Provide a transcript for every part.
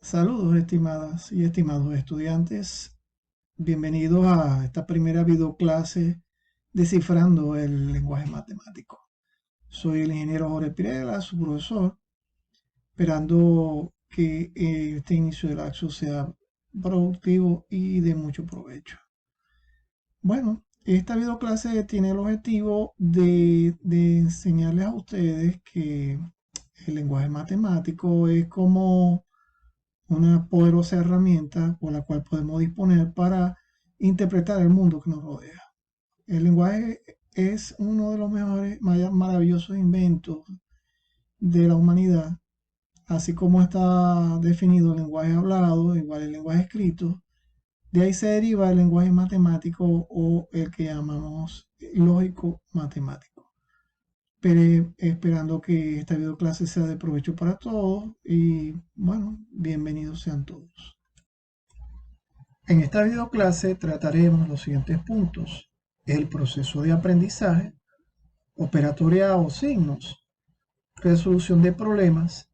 Saludos, estimadas y estimados estudiantes. Bienvenidos a esta primera videoclase descifrando el lenguaje matemático. Soy el ingeniero Jorge Pirela, su profesor, esperando que este inicio del acto sea productivo y de mucho provecho. Bueno, esta videoclase tiene el objetivo de enseñarles a ustedes que el lenguaje matemático es como una poderosa herramienta por la cual podemos disponer para interpretar el mundo que nos rodea. El lenguaje es uno de los mejores, maravillosos inventos de la humanidad, así como está definido el lenguaje hablado, igual el lenguaje escrito. De ahí se deriva el lenguaje matemático o el que llamamos lógico matemático. Pero esperando que esta videoclase sea de provecho para todos y bueno, bienvenidos sean todos. En esta videoclase trataremos los siguientes puntos: el proceso de aprendizaje, operatoria o signos, resolución de problemas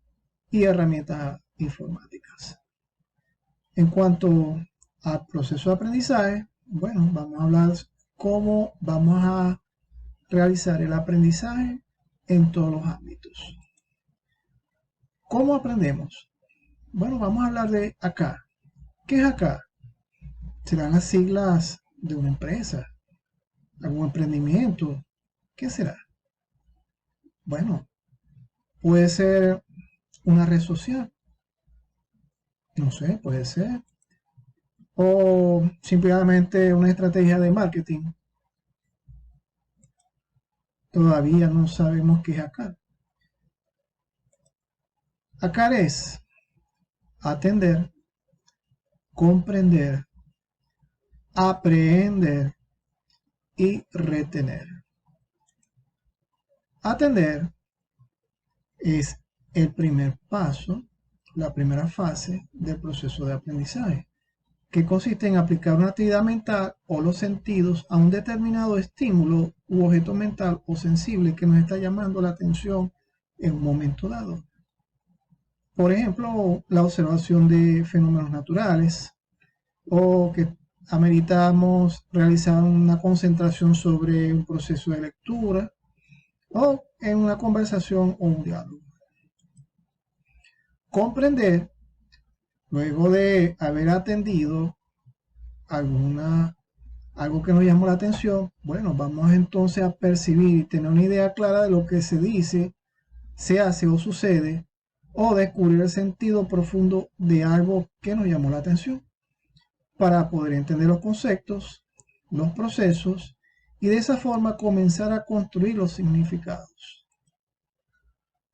y herramientas informáticas. En cuanto al proceso de aprendizaje, bueno, vamos a hablar cómo vamos a realizar el aprendizaje en todos los ámbitos. ¿Cómo aprendemos? Bueno, vamos a hablar de acá. ¿Qué es acá? Serán las siglas de una empresa, algún emprendimiento. ¿Qué será? Bueno, puede ser una red social, no sé, puede ser. O simplemente una estrategia de marketing. Todavía no sabemos qué es acá. Acá es atender, comprender, aprender y retener. Atender es el primer paso, la primera fase del proceso de aprendizaje, que consiste en aplicar una actividad mental o los sentidos a un determinado estímulo u objeto mental o sensible que nos está llamando la atención en un momento dado. Por ejemplo, la observación de fenómenos naturales o que ameritamos realizar una concentración sobre un proceso de lectura o en una conversación o un diálogo. Comprender, luego de haber atendido algo que nos llamó la atención, bueno, vamos entonces a percibir y tener una idea clara de lo que se dice, se hace o sucede, o descubrir el sentido profundo de algo que nos llamó la atención, para poder entender los conceptos, los procesos, y de esa forma comenzar a construir los significados.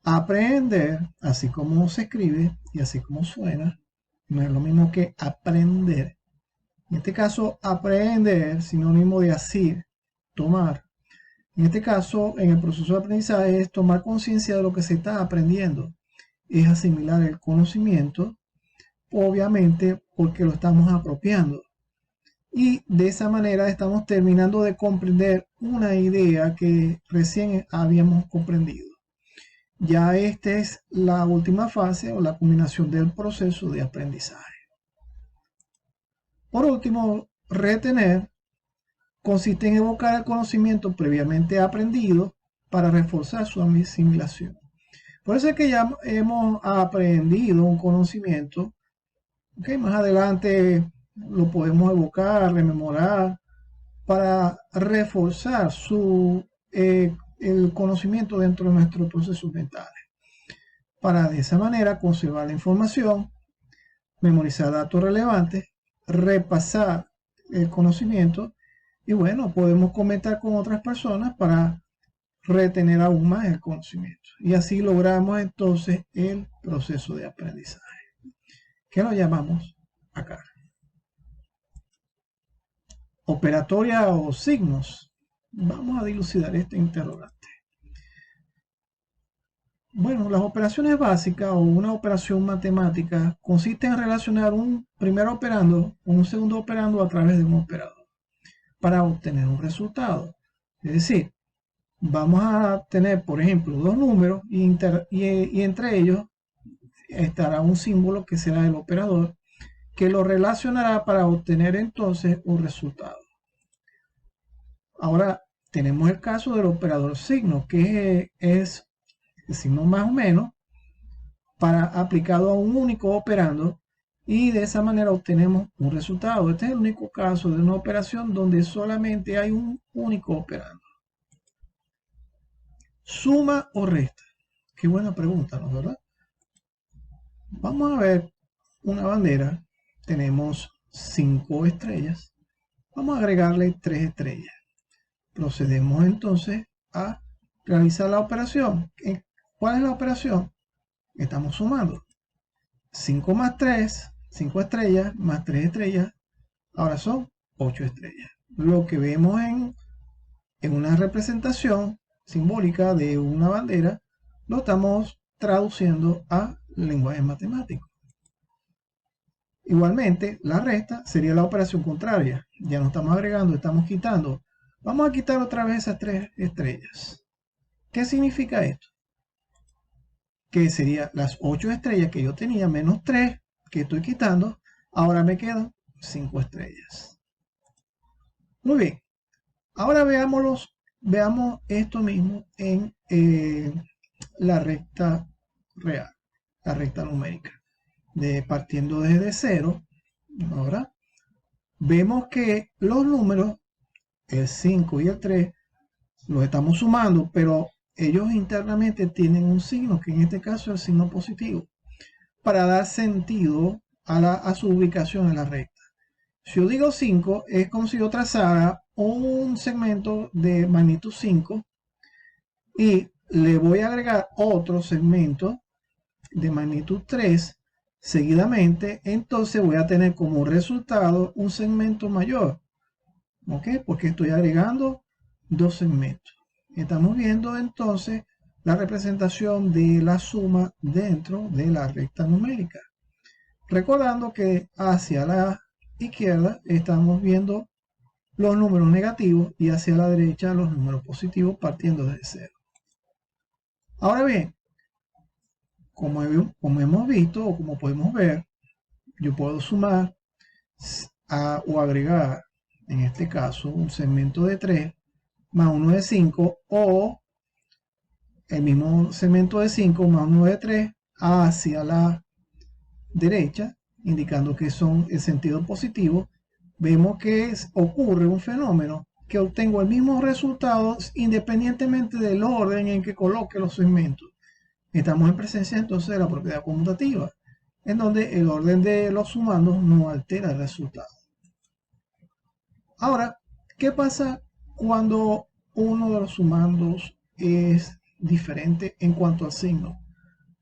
Aprender, así como se escribe y así como suena, no es lo mismo que aprender. En este caso, aprender, sinónimo de asir, tomar. En este caso, en el proceso de aprendizaje es tomar conciencia de lo que se está aprendiendo. Es asimilar el conocimiento, obviamente porque lo estamos apropiando. Y de esa manera estamos terminando de comprender una idea que recién habíamos comprendido. Ya esta es la última fase o la culminación del proceso de aprendizaje. Por último, retener consiste en evocar el conocimiento previamente aprendido para reforzar su asimilación. Por eso es que ya hemos aprendido un conocimiento, okay, más adelante lo podemos evocar, rememorar, para reforzar el conocimiento dentro de nuestros procesos mentales. Para de esa manera conservar la información, memorizar datos relevantes, repasar el conocimiento y bueno, podemos comentar con otras personas para retener aún más el conocimiento. Y así logramos entonces el proceso de aprendizaje, que lo llamamos acá. Operatoria o signos. Vamos a dilucidar este interrogante. Bueno, las operaciones básicas o una operación matemática consiste en relacionar un primer operando con un segundo operando a través de un operador para obtener un resultado. Es decir, vamos a tener, por ejemplo, dos números y entre ellos estará un símbolo que será el operador, que lo relacionará para obtener entonces un resultado. Ahora tenemos el caso del operador signo, que es el signo más o menos para aplicado a un único operando, y de esa manera obtenemos un resultado. Este es el único caso de una operación donde solamente hay un único operando. ¿Suma o resta? Qué buena pregunta, ¿no es verdad? Vamos a ver una bandera. Tenemos 5 estrellas. Vamos a agregarle 3 estrellas. Procedemos entonces a realizar la operación. ¿Cuál es la operación? Estamos sumando. 5 más 3, 5 estrellas, más 3 estrellas, ahora son 8 estrellas. Lo que vemos en una representación simbólica de una bandera, lo estamos traduciendo a lenguaje matemático. Igualmente, la resta sería la operación contraria. Ya no estamos agregando, estamos quitando. Vamos a quitar otra vez esas 3 estrellas. ¿Qué significa esto? Que sería las 8 estrellas que yo tenía menos 3 que estoy quitando, ahora me quedan 5 estrellas. Muy bien, ahora veamos esto mismo en la recta real, la recta numérica. Partiendo desde 0, ahora vemos que los números, el 5 y el 3, los estamos sumando, pero ellos internamente tienen un signo, que en este caso es el signo positivo, para dar sentido a su ubicación en la recta. Si yo digo 5, es como si yo trazara un segmento de magnitud 5 y le voy a agregar otro segmento de magnitud 3 seguidamente, entonces voy a tener como resultado un segmento mayor. ¿Ok? Porque estoy agregando 2 segmentos. Estamos viendo entonces la representación de la suma dentro de la recta numérica. Recordando que hacia la izquierda estamos viendo los números negativos y hacia la derecha los números positivos partiendo de 0. Ahora bien, como hemos visto o como podemos ver, yo puedo sumar o agregar, en este caso, un segmento de 3 más uno de 5, o el mismo segmento de 5 más uno de 3 hacia la derecha, indicando que son el sentido positivo. Vemos que ocurre un fenómeno que obtengo el mismo resultado independientemente del orden en que coloque los segmentos. Estamos en presencia entonces de la propiedad conmutativa, en donde el orden de los sumandos no altera el resultado. Ahora, ¿qué pasa cuando uno de los sumandos es diferente en cuanto al signo?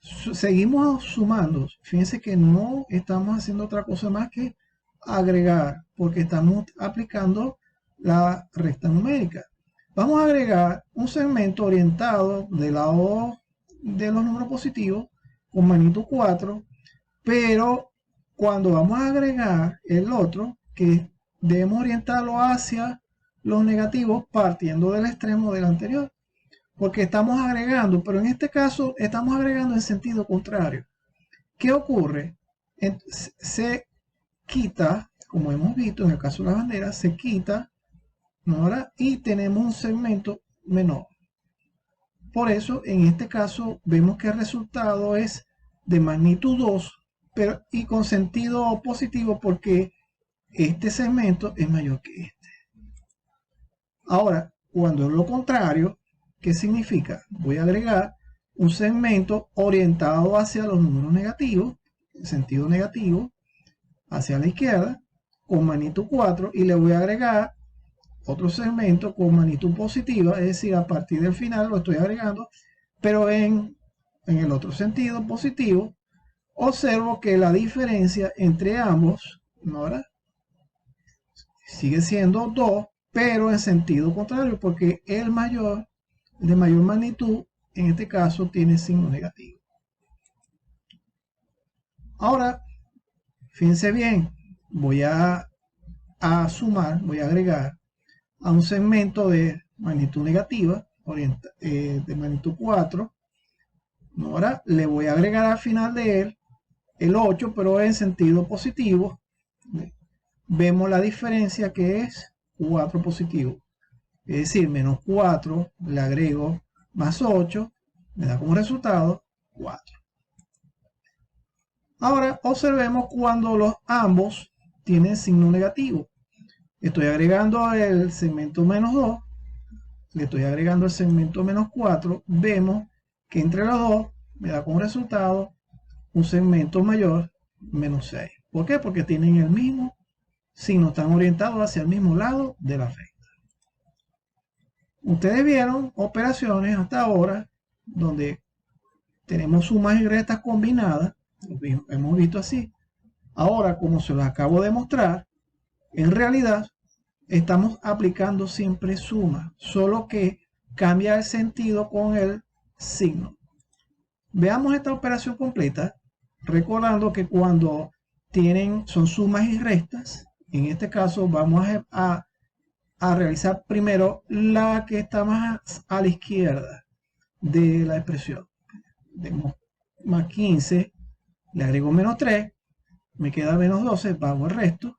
Seguimos sumando. Fíjense que no estamos haciendo otra cosa más que agregar, porque estamos aplicando la recta numérica. Vamos a agregar un segmento orientado del lado de los números positivos con magnitud 4, pero cuando vamos a agregar el otro, que debemos orientarlo hacia los negativos partiendo del extremo del anterior, porque estamos agregando, pero en este caso estamos agregando en sentido contrario. ¿Qué ocurre? Se quita, como hemos visto en el caso de la bandera, se quita, ¿no? Y tenemos un segmento menor. Por eso, en este caso, vemos que el resultado es de magnitud 2, pero, y con sentido positivo porque este segmento es mayor que este. Ahora, cuando es lo contrario, ¿qué significa? Voy a agregar un segmento orientado hacia los números negativos, en sentido negativo, hacia la izquierda, con magnitud 4, y le voy a agregar otro segmento con magnitud positiva, es decir, a partir del final lo estoy agregando, pero en el otro sentido positivo. Observo que la diferencia entre ambos, ¿no? Sigue siendo 2, pero en sentido contrario, porque el mayor, de mayor magnitud, en este caso tiene signo negativo. Ahora, fíjense bien, voy a sumar, voy a agregar a un segmento de magnitud negativa, de magnitud 4, Ahora le voy a agregar al final de él el 8, pero en sentido positivo. Vemos la diferencia que es 4 positivo. Es decir, menos 4, le agrego más 8, me da como resultado 4. Ahora observemos cuando los ambos tienen signo negativo. Estoy agregando el segmento menos 2, le estoy agregando el segmento menos 4. Vemos que entre los dos me da como resultado un segmento mayor, menos 6. ¿Por qué? Porque tienen el mismo signo, están orientados hacia el mismo lado de la recta. Ustedes vieron operaciones hasta ahora donde tenemos sumas y restas combinadas, lo hemos visto así. Ahora, como se los acabo de mostrar, en realidad estamos aplicando siempre suma, solo que cambia el sentido con el signo. Veamos esta operación completa, recordando que cuando son sumas y restas, en este caso vamos a realizar primero la que está más a la izquierda de la expresión. Tenemos más 15, le agrego menos 3, me queda menos 12, bajo el resto.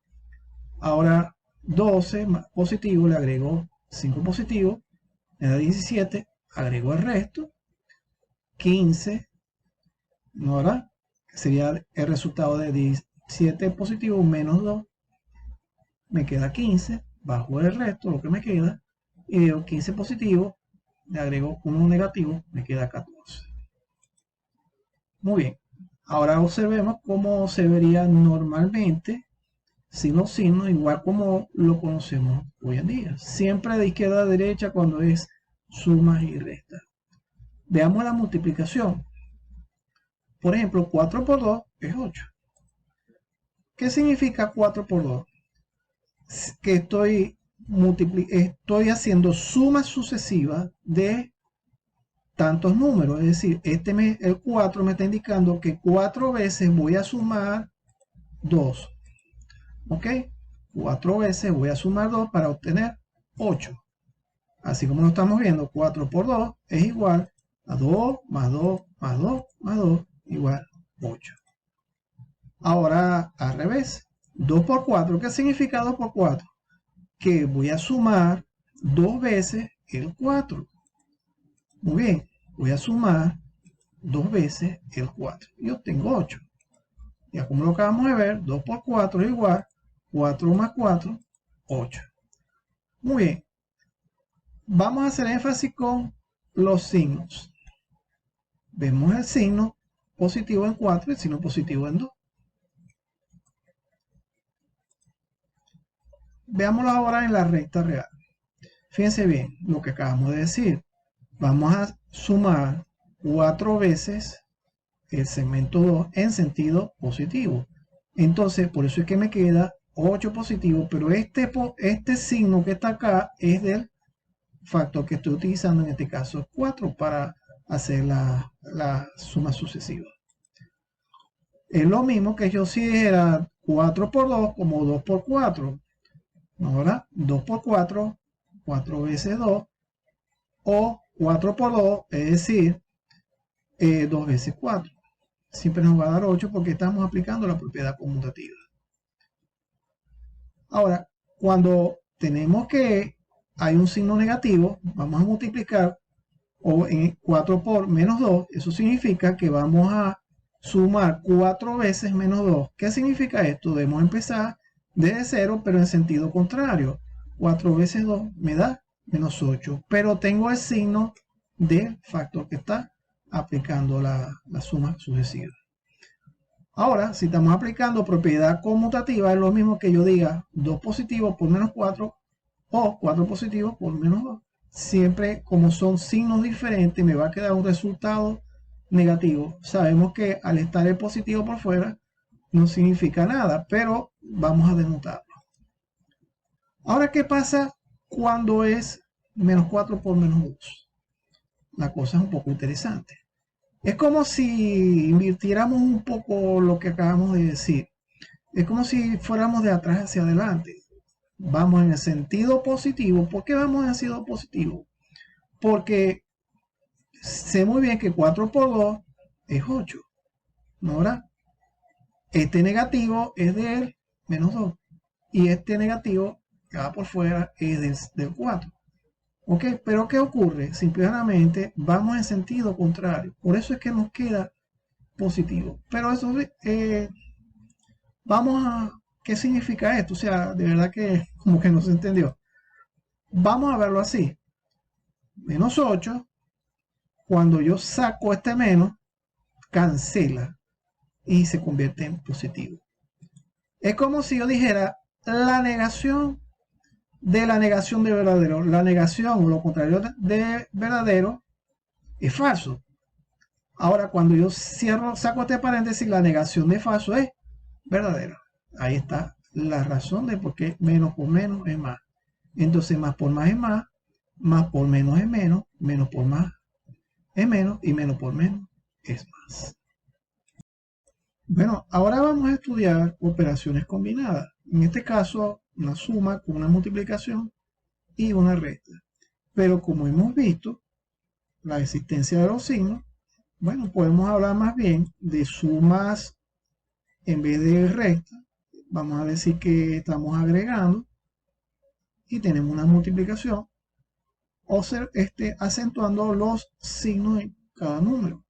Ahora 12 más positivo, le agrego 5 positivo, me da 17, agrego el resto. 15, ¿no verdad? Sería el resultado de 17 positivo menos 2, me queda 15, bajo el resto, lo que me queda, y veo 15 positivo, le agrego 1 negativo, me queda 14. Muy bien, ahora observemos cómo se vería normalmente sin los signos, igual como lo conocemos hoy en día. Siempre de izquierda a derecha cuando es sumas y restas. Veamos la multiplicación. Por ejemplo, 4 por 2 es 8. ¿Qué significa 4 por 2? Que estoy haciendo sumas sucesivas de tantos números. Es decir, el 4 me está indicando que 4 veces voy a sumar 2. ¿Ok? 4 veces voy a sumar 2 para obtener 8. Así como lo estamos viendo, 4 por 2 es igual a 2 más 2 más 2 más 2 igual 8. Ahora al revés, 2 por 4, ¿qué significa 2 por 4? Que voy a sumar 2 veces el 4. Muy bien, voy a sumar 2 veces el 4 y obtengo 8. Ya como lo acabamos de ver, 2 por 4 es igual 4 más 4, 8. Muy bien. Vamos a hacer énfasis con los signos. Vemos el signo positivo en 4 y el signo positivo en 2. Veámoslo ahora en la recta real. Fíjense bien lo que acabamos de decir. Vamos a sumar 4 veces el segmento 2 en sentido positivo. Entonces, por eso es que me queda 8 positivo, pero este signo que está acá es del factor que estoy utilizando, en este caso 4, para hacer la suma sucesiva. Es lo mismo que yo si dijera 4 por 2 como 2 por 4. Ahora, 2 por 4, 4 veces 2, o 4 por 2, es decir, 2 veces 4. Siempre nos va a dar 8 porque estamos aplicando la propiedad conmutativa. Ahora, cuando tenemos que hay un signo negativo, vamos a multiplicar en 4 por menos 2, eso significa que vamos a sumar 4 veces menos 2. ¿Qué significa esto? Debemos empezar desde 0, pero en sentido contrario. 4 veces 2 me da menos 8, pero tengo el signo del factor que está aplicando la suma sucesiva. Ahora, si estamos aplicando propiedad conmutativa, es lo mismo que yo diga 2 positivo por menos 4 o 4 positivo por menos 2. Siempre, como son signos diferentes, me va a quedar un resultado negativo. Sabemos que al estar el positivo por fuera no significa nada, pero vamos a denotarlo. Ahora, ¿qué pasa cuando es menos 4 por menos 2? La cosa es un poco interesante. Es como si invirtiéramos un poco lo que acabamos de decir. Es como si fuéramos de atrás hacia adelante. Vamos en el sentido positivo. ¿Por qué vamos en el sentido positivo? Porque sé muy bien que 4 por 2 es 8. Ahora, este negativo es del menos 2. Y este negativo que va por fuera es del 4. ¿Ok? Pero ¿qué ocurre? Simplemente vamos en sentido contrario. Por eso es que nos queda positivo. Pero eso, vamos a... ¿Qué significa esto? O sea, de verdad que como que no se entendió. Vamos a verlo así. Menos 8, cuando yo saco este menos, cancela y se convierte en positivo. Es como si yo dijera la negación de verdadero. La negación o lo contrario de verdadero es falso. Ahora, cuando yo saco este paréntesis, la negación de falso es verdadero. Ahí está la razón de por qué menos por menos es más. Entonces, más por más es más por menos es menos por más es menos y menos por menos es más. Bueno, ahora vamos a estudiar operaciones combinadas. En este caso, una suma con una multiplicación y una resta. Pero como hemos visto, la existencia de los signos, bueno, podemos hablar más bien de sumas en vez de resta. Vamos a decir que estamos agregando y tenemos una multiplicación o acentuando los signos en cada número.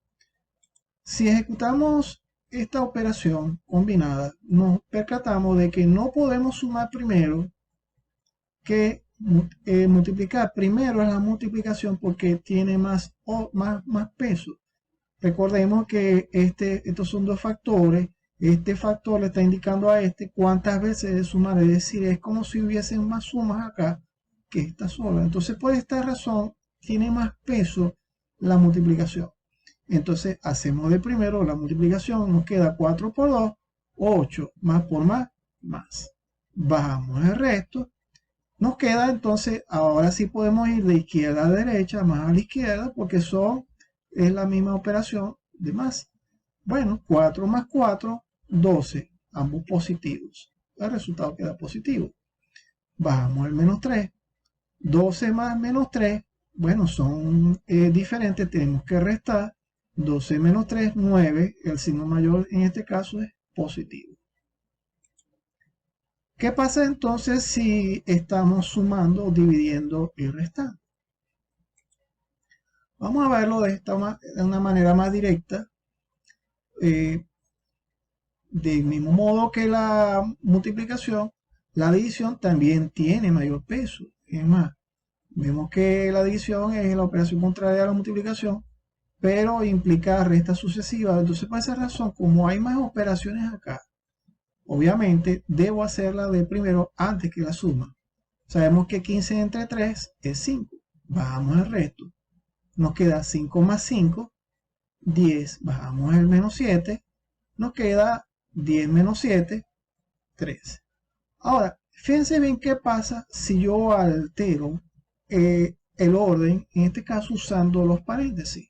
Si ejecutamos esta operación combinada, nos percatamos de que no podemos sumar primero que multiplicar. Primero es la multiplicación porque tiene más peso. Recordemos que estos son dos factores. Este factor le está indicando a este cuántas veces de sumar. Es decir, es como si hubiesen más sumas acá que esta sola. Entonces, por esta razón, tiene más peso la multiplicación. Entonces, hacemos de primero la multiplicación. Nos queda 4 por 2, 8. Más por más, más. Bajamos el resto. Nos queda entonces, ahora sí podemos ir de izquierda a derecha, más a la izquierda, porque es la misma operación de más. Bueno, 4 más 4, 12, ambos positivos. El resultado queda positivo. Bajamos el menos 3. 12 más menos 3, bueno, son diferentes, tenemos que restar. 12 menos 3, 9. El signo mayor en este caso es positivo. ¿Qué pasa entonces si estamos sumando, dividiendo y restando? Vamos a verlo de una manera más directa. Del mismo modo que la multiplicación, la división también tiene mayor peso. Es más, vemos que la división es la operación contraria a la multiplicación, pero implica restas sucesivas. Entonces, por esa razón, como hay más operaciones acá, obviamente debo hacerla de primero antes que la suma. Sabemos que 15 entre 3 es 5. Bajamos el resto. Nos queda 5 más 5, 10. Bajamos el menos 7. Nos queda 10 menos 7, 13. Ahora, fíjense bien qué pasa si yo altero el orden, en este caso usando los paréntesis.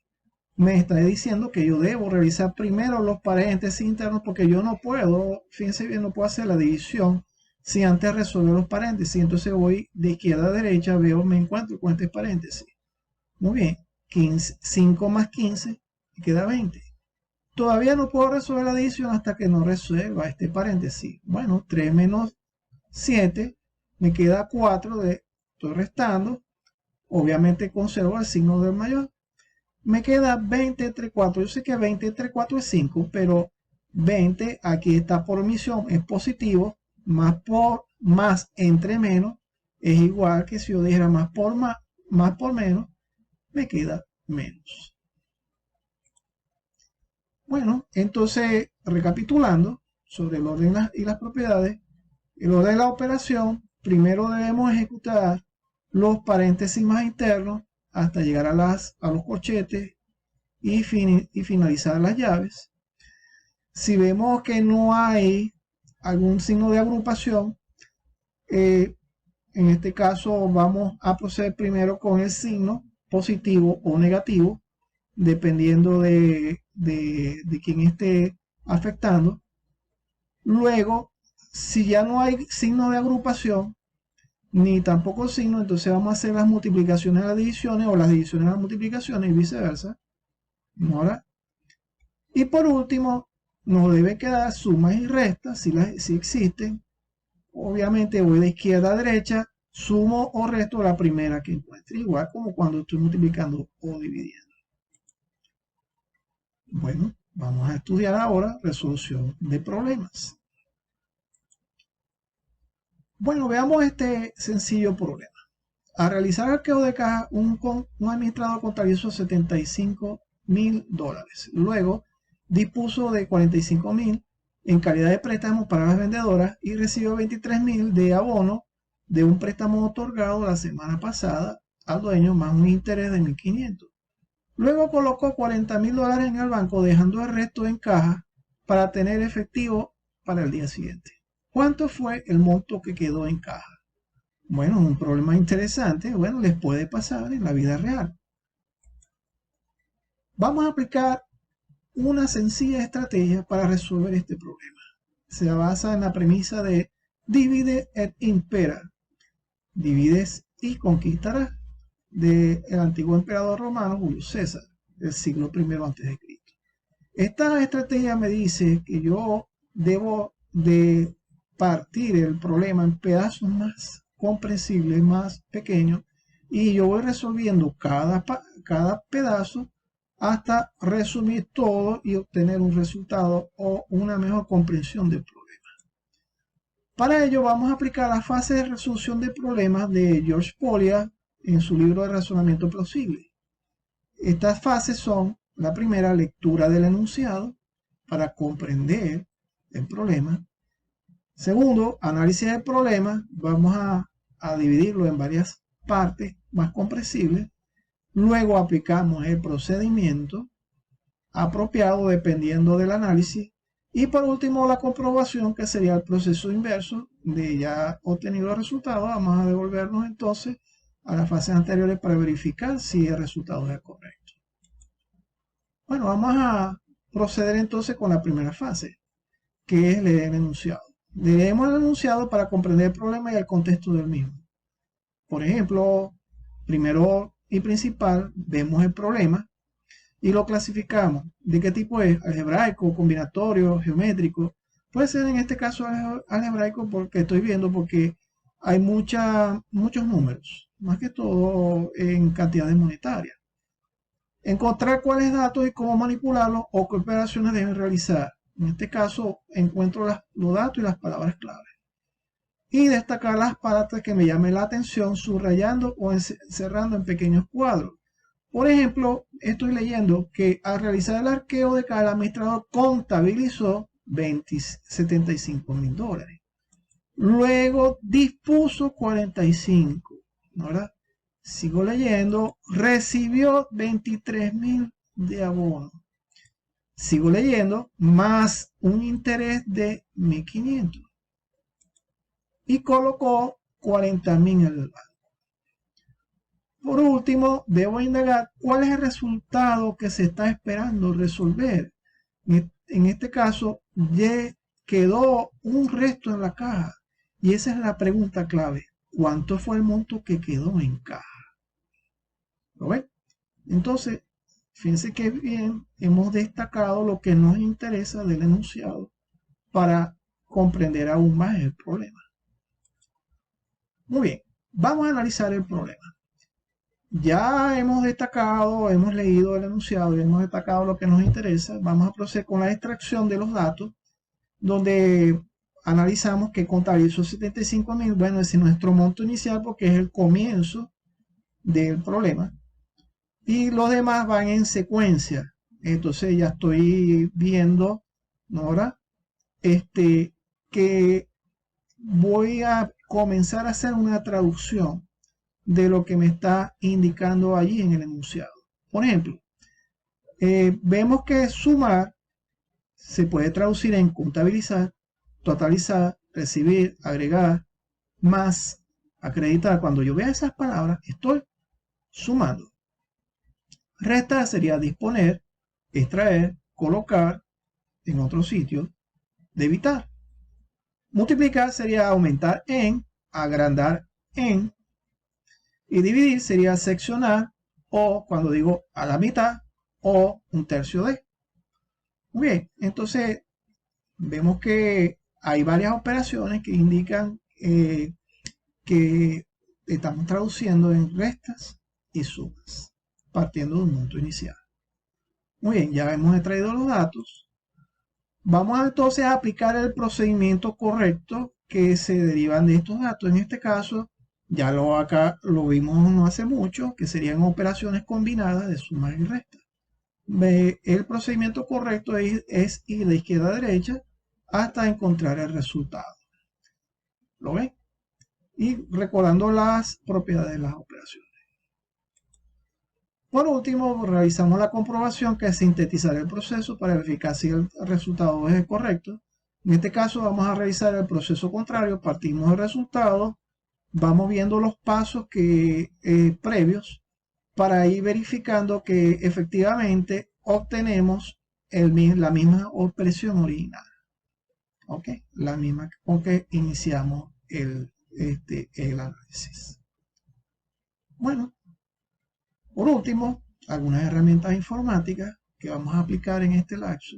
Me está diciendo que yo debo realizar primero los paréntesis internos porque yo no puedo, fíjense bien, no puedo hacer la división si antes resolver los paréntesis. Entonces voy de izquierda a derecha, me encuentro con este paréntesis. Muy bien, 5 más 15 me queda 20. Todavía no puedo resolver la división hasta que no resuelva este paréntesis. Bueno, 3 menos 7, me queda 4, estoy restando. Obviamente conservo el signo del mayor. Me queda 20 entre 4. Yo sé que 20 entre 4 es 5, pero 20 aquí está por omisión, es positivo. Más entre menos es igual que si yo dijera más por menos, me queda menos. Bueno, entonces, recapitulando sobre el orden y las propiedades, el orden de la operación, primero debemos ejecutar los paréntesis más internos hasta llegar a los corchetes y finalizar las llaves. Si vemos que no hay algún signo de agrupación, en este caso vamos a proceder primero con el signo positivo o negativo, dependiendo de quién esté afectando. Luego, si ya no hay signo de agrupación, ni tampoco signo, entonces vamos a hacer las multiplicaciones a las divisiones o las divisiones a las multiplicaciones y viceversa. Ahora, Y por último, nos debe quedar sumas y restas, si existen. Obviamente voy de izquierda a derecha, sumo o resto la primera que encuentre, igual como cuando estoy multiplicando o dividiendo. Bueno, vamos a estudiar ahora resolución de problemas. Bueno, veamos este sencillo problema. Al realizar arqueo de caja, un administrador contabilizó $75,000. Luego dispuso de 45,000 en calidad de préstamo para las vendedoras y recibió 23,000 de abono de un préstamo otorgado la semana pasada al dueño más un interés de 1,500. Luego colocó $40,000 en el banco dejando el resto en caja para tener efectivo para el día siguiente. ¿Cuánto fue el monto que quedó en caja? Bueno, un problema interesante, bueno, les puede pasar en la vida real. Vamos a aplicar una sencilla estrategia para resolver este problema. Se basa en la premisa de divide et impera. Divides y conquistarás, del antiguo emperador romano Julio César, del siglo I a.C. Esta estrategia me dice que yo debo de partir el problema en pedazos más comprensibles, más pequeños, y yo voy resolviendo cada pedazo hasta resumir todo y obtener un resultado o una mejor comprensión del problema. Para ello vamos a aplicar la fase de resolución de problemas de George Polya en su libro de razonamiento plausible. Estas fases son: la primera, lectura del enunciado para comprender el problema. Segundo, análisis del problema. Vamos a dividirlo en varias partes más comprensibles. Luego aplicamos el procedimiento apropiado dependiendo del análisis. Y por último, la comprobación, que sería el proceso inverso de ya obtenido los resultados. Vamos a devolvernos entonces a las fases anteriores para verificar si el resultado es correcto. Bueno, vamos a proceder entonces con la primera fase, que es leer el enunciado. Leemos el enunciado para comprender el problema y el contexto del mismo. Por ejemplo, primero y principal, vemos el problema y lo clasificamos. ¿De qué tipo es? Algebraico, combinatorio, geométrico. Puede ser en este caso algebraico porque estoy viendo porque hay muchos números, más que todo en cantidades monetarias. Encontrar cuáles datos y cómo manipularlos o qué operaciones deben realizar. En este caso encuentro los datos y las palabras clave. Y destacar las partes que me llamen la atención, subrayando o encerrando en pequeños cuadros. Por ejemplo, estoy leyendo que al realizar el arqueo de caja, el administrador contabilizó $75,000. Luego dispuso 45, ¿verdad? Sigo leyendo, recibió 23,000 de abono. Sigo leyendo, más un interés de 1,500. Y colocó 40,000 en el banco. Por último, debo indagar cuál es el resultado que se está esperando resolver. En este caso, ya quedó un resto en la caja. Y esa es la pregunta clave. ¿Cuánto fue el monto que quedó en caja? ¿Lo ven? Entonces, fíjense que bien hemos destacado lo que nos interesa del enunciado para comprender aún más el problema. Muy bien, vamos a analizar el problema. Ya hemos destacado, hemos leído el enunciado y hemos destacado lo que nos interesa. Vamos a proceder con la extracción de los datos, donde analizamos que contabilizó 75,000. Bueno, ese es nuestro monto inicial porque es el comienzo del problema. Y los demás van en secuencia. Entonces ya estoy viendo ahora que voy a comenzar a hacer una traducción de lo que me está indicando allí en el enunciado. Por ejemplo, vemos que sumar se puede traducir en contabilizar, totalizar, recibir, agregar, más, acreditar. Cuando yo vea esas palabras, estoy sumando. Restar sería disponer, extraer, colocar en otro sitio, debitar. Multiplicar sería aumentar en, agrandar en. Y dividir sería seccionar, o cuando digo a la mitad, o un tercio de. Muy bien, entonces vemos que hay varias operaciones que indican que estamos traduciendo en restas y sumas, partiendo de un monto inicial. Muy bien, ya hemos extraído los datos. Vamos entonces a aplicar el procedimiento correcto que se derivan de estos datos. En este caso, ya acá lo vimos no hace mucho, que serían operaciones combinadas de suma y resta. El procedimiento correcto es ir de izquierda a derecha hasta encontrar el resultado. ¿Lo ven? Y recordando las propiedades de las operaciones. Por último, realizamos la comprobación, que es sintetizar el proceso para verificar si el resultado es el correcto. En este caso vamos a realizar el proceso contrario, partimos del resultado, vamos viendo los pasos previos para ir verificando que efectivamente obtenemos la misma expresión original. ¿Ok? La misma con que iniciamos el análisis. Bueno, por último, algunas herramientas informáticas que vamos a aplicar en este lapso.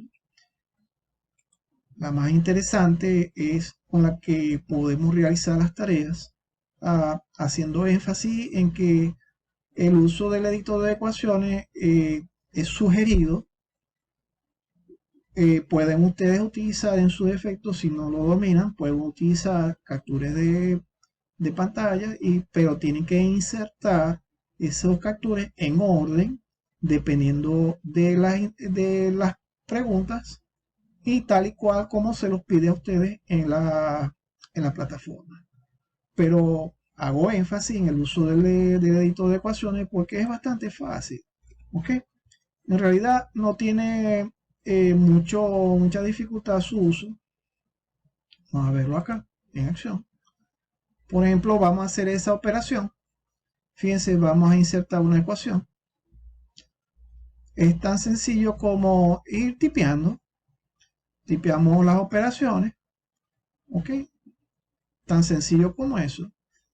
La más interesante es con la que podemos realizar las tareas, haciendo énfasis en que el uso del editor de ecuaciones es sugerido. Pueden ustedes utilizar en su defecto, si no lo dominan, pueden utilizar capturas de pantalla, pero tienen que insertar esos capturas en orden dependiendo de las preguntas y tal y cual como se los pide a ustedes en la plataforma. Pero hago énfasis en el uso del editor de ecuaciones porque es bastante fácil. ¿Ok? En realidad no tiene mucha dificultad su uso. Vamos a verlo acá en acción. Por ejemplo, vamos a hacer esa operación. Fíjense, vamos a insertar una ecuación. Es tan sencillo como ir tipeando. Tipeamos las operaciones. ¿Ok? Tan sencillo como eso.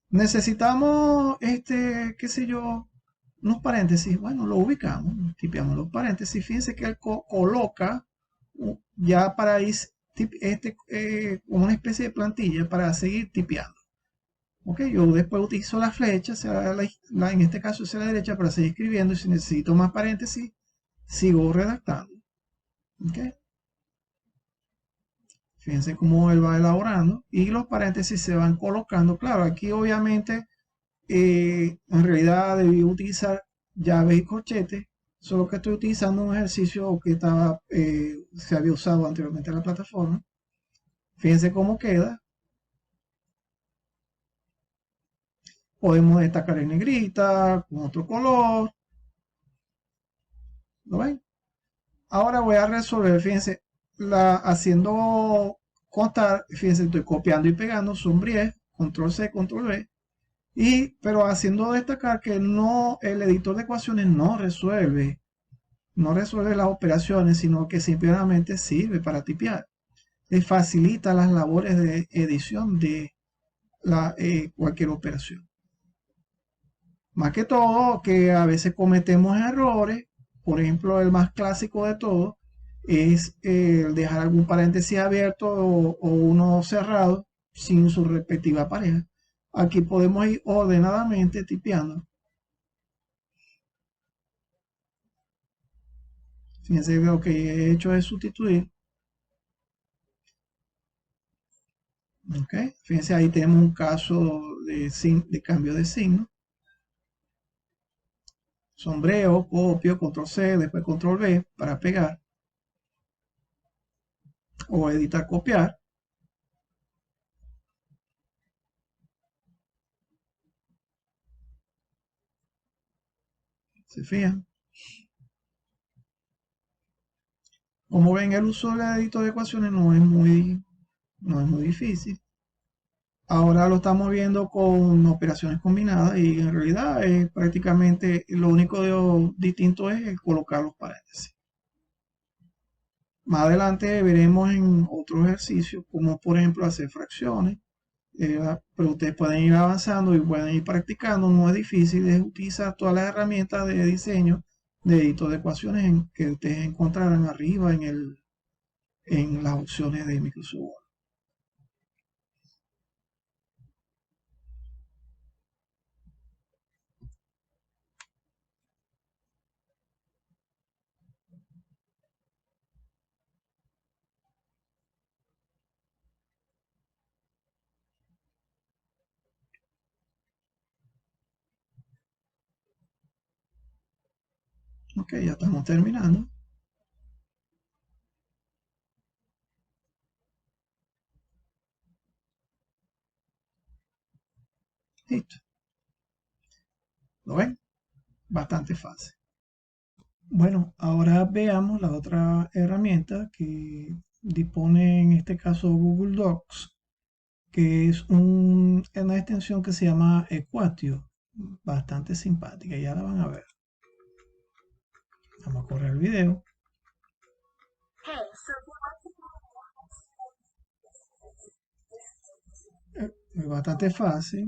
Necesitamos, qué sé yo, unos paréntesis. Bueno, lo ubicamos. Tipeamos los paréntesis. Fíjense que él coloca ya para ir como una especie de plantilla para seguir tipeando. Ok, yo después utilizo la flecha, en este caso hacia la derecha, para seguir escribiendo, y si necesito más paréntesis, sigo redactando. Ok, fíjense cómo él va elaborando y los paréntesis se van colocando. Claro, aquí obviamente en realidad debí utilizar llave y corchete, solo que estoy utilizando un ejercicio que se había usado anteriormente en la plataforma. Fíjense cómo queda. Podemos destacar en negrita, con otro color. ¿Lo ven? Ahora voy a resolver, fíjense, haciendo constar, fíjense, estoy copiando y pegando, sombríe, control C, control V, pero haciendo destacar que el editor de ecuaciones no resuelve las operaciones, sino que simplemente sirve para tipear. Le facilita las labores de edición de cualquier operación. Más que todo, que a veces cometemos errores. Por ejemplo, el más clásico de todo es dejar algún paréntesis abierto o uno cerrado sin su respectiva pareja. Aquí podemos ir ordenadamente tipeando. Fíjense que lo que he hecho es sustituir. Okay. Fíjense, ahí tenemos un caso de cambio de signo. Sombreo, copio, control C, después control V para pegar o editar, copiar. ¿Se fijan? Como ven, el uso del editor de ecuaciones no es muy difícil. Ahora lo estamos viendo con operaciones combinadas y en realidad prácticamente lo único distinto es colocar los paréntesis. Más adelante veremos en otros ejercicios, como por ejemplo hacer fracciones, pero ustedes pueden ir avanzando y pueden ir practicando. No es difícil, es utilizar todas las herramientas de diseño de editor de ecuaciones que ustedes encontrarán arriba en en las opciones de Microsoft Word. Ok, ya estamos terminando. Listo. ¿Lo ven? Bastante fácil. Bueno, ahora veamos la otra herramienta que dispone en este caso Google Docs, que es una extensión que se llama Equatio, bastante simpática, ya la van a ver. Vamos a correr el video. Es bastante fácil.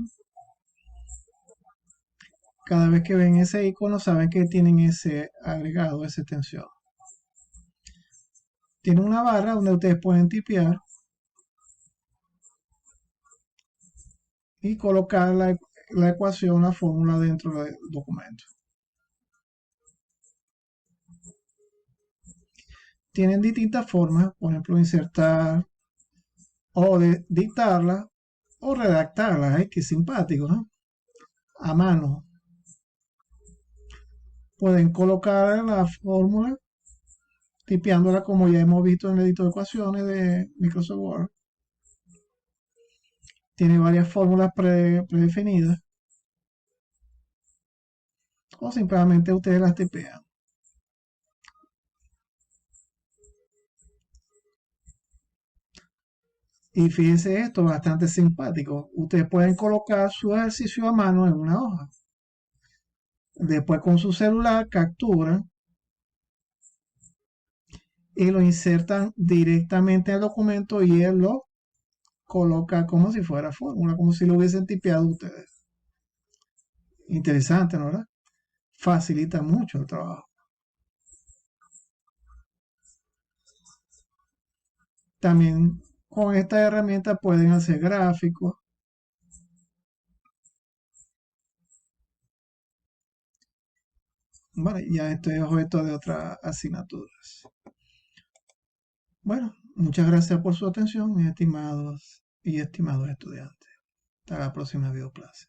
Cada vez que ven ese icono saben que tienen ese agregado, esa extensión. Tiene una barra donde ustedes pueden tipear y colocar la ecuación, la fórmula dentro del documento. Tienen distintas formas, por ejemplo, insertar o de dictarla o redactarla. ¡Ay, qué simpático! ¿No? A mano. Pueden colocar la fórmula tipeándola como ya hemos visto en el editor de ecuaciones de Microsoft Word. Tiene varias fórmulas predefinidas o simplemente ustedes las tipean. Y fíjense esto, bastante simpático. Ustedes pueden colocar su ejercicio a mano en una hoja. Después con su celular capturan y lo insertan directamente al documento y él lo coloca como si fuera fórmula, como si lo hubiesen tipeado ustedes. Interesante, ¿no? ¿Verdad? Facilita mucho el trabajo. También con esta herramienta pueden hacer gráficos. Bueno, ya esto es objeto de otras asignaturas. Bueno, muchas gracias por su atención, mis estimados y estimados estudiantes. Hasta la próxima videoclase.